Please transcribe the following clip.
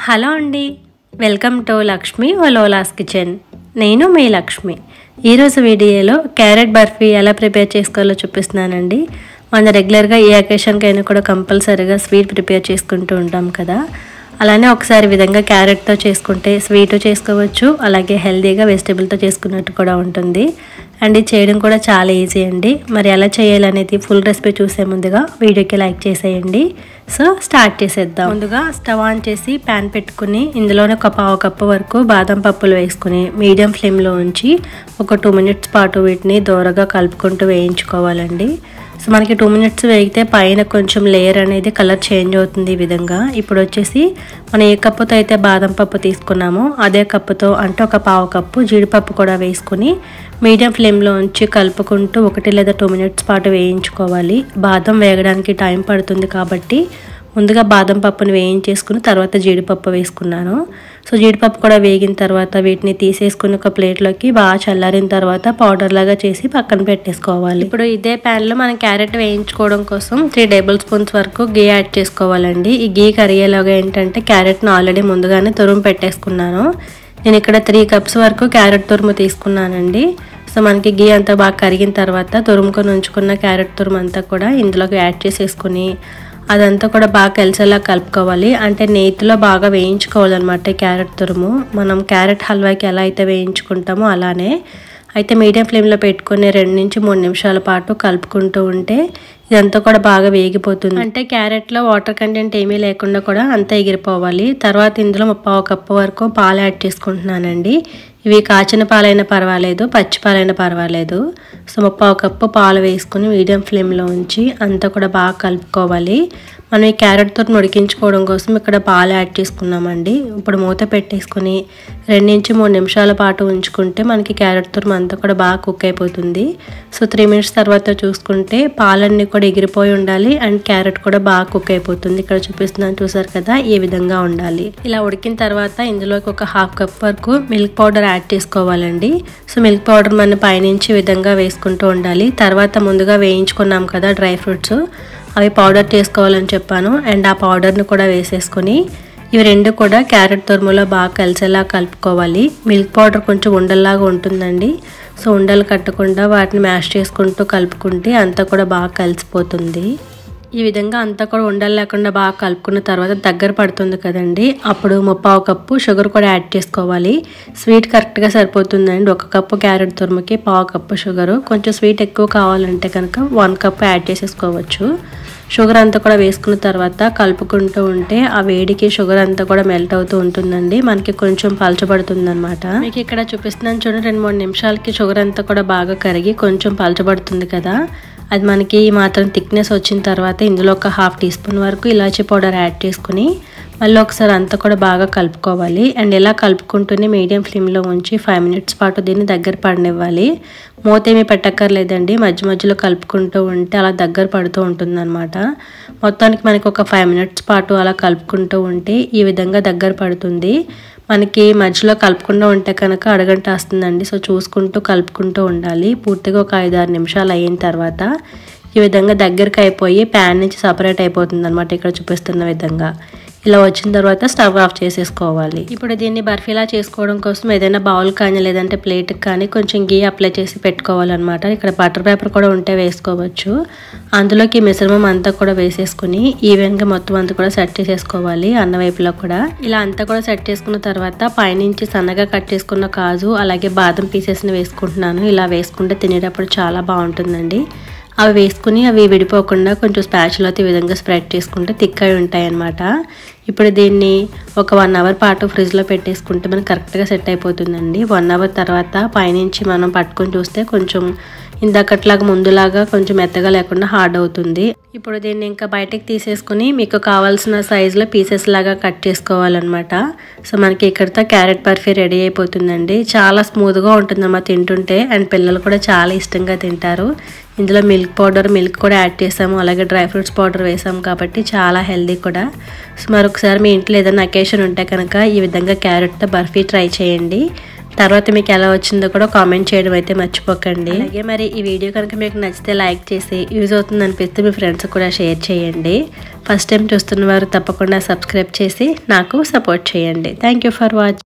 Hello అండి, welcome to Lakshmi వలోలాస్ kitchen. నేను మీ లక్ష్మి. ఈరోజు వీడియోలో క్యారెట్ బర్ఫీ ఎలా ప్రిపేర్ చేసుకోవాలో చూపిస్తున్నానండి. మన రెగ్యులర్గా ఏ అకేషన్కైనా కూడా కంపల్సరీగా స్వీట్ ప్రిపేర్ చేసుకుంటూ ఉంటాం కదా. అలానే ఒకసారి విధంగా క్యారెట్తో చేసుకుంటే స్వీట్ చేసుకోవచ్చు, అలాగే హెల్తీగా వెజిటేబుల్తో చేసుకున్నట్టు కూడా ఉంటుంది. అండ్ ఇది చేయడం కూడా చాలా ఈజీ అండి. మరి ఎలా చేయాలనేది ఫుల్ రెసిపీ చూసే ముందుగా వీడియోకి లైక్ చేసేయండి. సో స్టార్ట్ చేసేద్దాం. ముందుగా స్టవ్ ఆన్ చేసి ప్యాన్ పెట్టుకుని ఇందులోనే ఒక పావు కప్పు వరకు బాదం పప్పులు వేసుకుని మీడియం ఫ్లేమ్లో ఉంచి ఒక 2 minutes పాటు వీటిని దోరగా కలుపుకుంటూ వేయించుకోవాలండి. సో మనకి 2 minutes వేగితే పైన కొంచెం లేయర్ అనేది కలర్ చేంజ్ అవుతుంది. ఈ విధంగా ఇప్పుడు వచ్చేసి మనం ఏ కప్పుతో అయితే బాదం పప్పు తీసుకున్నామో అదే కప్పుతో అంటే ఒక పావు కప్పు జీడిపప్పు కూడా వేసుకుని మీడియం ఫ్లేమ్లో ఉంచి కలుపుకుంటూ 1 లేదా 2 minutes పాటు వేయించుకోవాలి. బాదం వేగడానికి టైం పడుతుంది కాబట్టి ముందుగా బాదం పప్పుని వేయించేసుకుని తర్వాత జీడిపప్పు వేసుకున్నాను. సో జీడిపప్పు కూడా వేగిన తర్వాత వీటిని తీసేసుకుని ఒక ప్లేట్లోకి బాగా చల్లారిన తర్వాత పౌడర్ లాగా చేసి పక్కన పెట్టేసుకోవాలి. ఇప్పుడు ఇదే ప్యాన్లో మనం క్యారెట్ వేయించుకోవడం కోసం 3 tablespoons వరకు గీ యాడ్ చేసుకోవాలండి. ఈ గీ కరిగేలాగా ఏంటంటే క్యారెట్ను ఆల్రెడీ ముందుగానే తురుము పెట్టేసుకున్నాను. నేను ఇక్కడ 3 cups వరకు క్యారెట్ తురుము తీసుకున్నానండి. సో మనకి గీ అంతా బాగా కరిగిన తర్వాత తురుముకొని ఉంచుకున్న క్యారెట్ తురుము అంతా కూడా ఇందులోకి యాడ్ చేసేసుకుని అదంతా కూడా బాగా కలిసేలా కలుపుకోవాలి. అంటే నేతిలో బాగా వేయించుకోవాలన్నమాట క్యారెట్ తురుము. మనం క్యారెట్ హల్వాకి ఎలా అయితే వేయించుకుంటామో అలానే అయితే మీడియం ఫ్లేమ్లో పెట్టుకుని 2 నుంచి 3 నిమిషాల పాటు కలుపుకుంటూ ఉంటే ఇదంతా కూడా బాగా వేగిపోతుంది. అంటే క్యారెట్లో వాటర్ కంటెంట్ ఏమీ లేకుండా కూడా అంతా ఎగిరిపోవాలి. తర్వాత ఇందులో 1/4 కప్పు వరకు పాలు యాడ్ చేసుకుంటున్నానండి. ఇవి కాచిన పాలైనా పర్వాలేదు, పచ్చి పాలైనా పర్వాలేదు. సో 1/4 కప్పు పాలు వేసుకుని మీడియం ఫ్లేమ్లో ఉంచి అంతా కూడా బాగా కలుపుకోవాలి. మనం ఈ క్యారెట్ తురుము ఉడికించుకోవడం కోసం ఇక్కడ పాలు యాడ్ చేసుకున్నామండి. ఇప్పుడు మూత పెట్టేసుకుని 2 నుంచి 3 నిమిషాల పాటు ఉంచుకుంటే మనకి క్యారెట్ తురుము అంతా కూడా బాగా కుక్ అయిపోతుంది. సో 3 minutes తర్వాత చూసుకుంటే పాలన్నీ కూడా ఎగిరిపోయి ఉండాలి అండ్ క్యారెట్ కూడా బాగా కుక్ అయిపోతుంది. ఇక్కడ చూపిస్తున్నాను చూసారు కదా, ఈ విధంగా ఉండాలి. ఇలా ఉడికిన తర్వాత ఇందులోకి ఒక 1/2 cup వరకు మిల్క్ పౌడర్ యాడ్ చేసుకోవాలండి. సో మిల్క్ పౌడర్ మన పైనుంచి విధంగా వేసుకుంటూ ఉండాలి. తర్వాత ముందుగా వేయించుకున్నాం కదా డ్రై ఫ్రూట్స్, అవి పౌడర్ చేసుకోవాలని చెప్పాను. అండ్ ఆ పౌడర్ని కూడా వేసేసుకొని ఇవి రెండు కూడా క్యారెట్ తురుములో బాగా కలిసేలా కలుపుకోవాలి. మిల్క్ పౌడర్ కొంచెం ఉండల్లాగా ఉంటుందండి. సో ఉండలు కట్టకుండా వాటిని మ్యాష్ చేసుకుంటూ కలుపుకుంటే అంతా కూడా బాగా కలిసిపోతుంది. ఈ విధంగా అంతా కూడా ఉండలు లేకుండా బాగా కలుపుకున్న తర్వాత దగ్గర పడుతుంది కదండి, అప్పుడు 1/4 కప్పు షుగర్ కూడా యాడ్ చేసుకోవాలి. స్వీట్ కరెక్ట్గా సరిపోతుందండి. 1 కప్పు క్యారెట్ తురుముకి 1/4 కప్పు షుగరు. కొంచెం స్వీట్ ఎక్కువ కావాలంటే కనుక 1 కప్ యాడ్ చేసేసుకోవచ్చు. షుగర్ అంతా కూడా వేసుకున్న తర్వాత కలుపుకుంటూ ఉంటే ఆ వేడికి షుగర్ అంతా కూడా మెల్ట్ అవుతూ ఉంటుందండి. మనకి కొంచెం పలచబడుతుంది అనమాట. మీకు ఇక్కడ చూపిస్తున్నాను చూడండి, 2-3 నిమిషాలకి షుగర్ అంతా కూడా బాగా కరిగి కొంచెం పలచబడుతుంది కదా. అది మనకి మాత్రం థిక్నెస్ వచ్చిన తర్వాత ఇందులో ఒక 1/2 teaspoon వరకు ఇలాచీ పౌడర్ యాడ్ చేసుకుని మళ్ళీ ఒకసారి అంతా కూడా బాగా కలుపుకోవాలి. అండ్ ఇలా కలుపుకుంటూనే మీడియం ఫ్లేమ్లో ఉంచి 5 minutes పాటు దీన్ని దగ్గర పడనివ్వాలి. మూత ఏమీ పెట్టక్కర్లేదండి, మధ్య మధ్యలో కలుపుకుంటూ ఉంటే అలా దగ్గర పడుతూ ఉంటుంది అనమాట. మొత్తానికి మనకి ఒక 5 minutes పాటు అలా కలుపుకుంటూ ఉంటే ఈ విధంగా దగ్గర పడుతుంది. మనకి మధ్యలో కలుపుకుండా ఉంటే కనుక అడగంట వస్తుందండి. సో చూసుకుంటూ కలుపుకుంటూ ఉండాలి. పూర్తిగా ఒక 5-6 నిమిషాలు అయిన తర్వాత ఈ విధంగా దగ్గరికి అయిపోయి ప్యాన్ నుంచి సపరేట్ అయిపోతుంది అనమాట. ఇక్కడ చూపిస్తున్న విధంగా ఇలా వచ్చిన తర్వాత స్టవ్ ఆఫ్ చేసేసుకోవాలి. ఇప్పుడు దీన్ని బర్ఫీలా చేసుకోవడం కోసం ఏదైనా బౌల్ కానీ లేదంటే ప్లేట్కి కానీ కొంచెం గీ అప్లై చేసి పెట్టుకోవాలన్నమాట. ఇక్కడ బటర్ పేపర్ కూడా ఉంటే వేసుకోవచ్చు. అందులోకి మిశ్రమం అంతా కూడా వేసేసుకుని ఈవెన్గా మొత్తం అంతా కూడా సెట్ చేసేసుకోవాలి అన్న వైపులో కూడా. ఇలా అంతా కూడా సెట్ చేసుకున్న తర్వాత పైనుంచి సన్నగా కట్ చేసుకున్న కాజు అలాగే బాదం పీసెస్ని వేసుకుంటున్నాను. ఇలా వేసుకుంటే తినేటప్పుడు చాలా బాగుంటుందండి. అవి వేసుకుని అవి విడిపోకుండా కొంచెం స్పాచులతో ఈ విధంగా స్ప్రెడ్ చేసుకుంటే థిక్ అయి ఉంటాయి అన్నమాట. ఇప్పుడు దీన్ని ఒక 1 hour పాటు ఫ్రిడ్జ్లో పెట్టేసుకుంటే మనకి కరెక్ట్గా సెట్ అయిపోతుందండి. 1 hour తర్వాత పైనుంచి మనం పట్టుకొని చూస్తే కొంచెం ఇందాకట్లాగా ముందులాగా కొంచెం మెత్తగా లేకుండా హార్డ్ అవుతుంది. ఇప్పుడు దీన్ని ఇంకా బయటకు తీసేసుకుని మీకు కావాల్సిన సైజులో పీసెస్ లాగా కట్ చేసుకోవాలన్నమాట. సో మనకి ఇక్కడితో క్యారెట్ బర్ఫీ రెడీ అయిపోతుందండి. చాలా స్మూత్గా ఉంటుందన్నమాట తింటుంటే, అండ్ పిల్లలు కూడా చాలా ఇష్టంగా తింటారు. ఇందులో మిల్క్ కూడా యాడ్ చేసాము, అలాగే డ్రై ఫ్రూట్స్ పౌడర్ వేసాము కాబట్టి చాలా హెల్దీ కూడా. సో మరొకసారి మీ ఇంట్లో ఏదైనా అకేషన్ ఉంటే కనుక ఈ విధంగా క్యారెట్తో బర్ఫీ ట్రై చేయండి. తర్వాత మీకు ఎలా వచ్చిందో కూడా కామెంట్ చేయడం అయితే మర్చిపోకండి. అలాగే మరి ఈ వీడియో కనుక మీకు నచ్చితే లైక్ చేసి యూజ్ అవుతుంది అనిపిస్తే మీ ఫ్రెండ్స్ కూడా షేర్ చేయండి. ఫస్ట్ టైం చూస్తున్న వారు తప్పకుండా సబ్స్క్రైబ్ చేసి నాకు సపోర్ట్ చేయండి. Thank you for watching.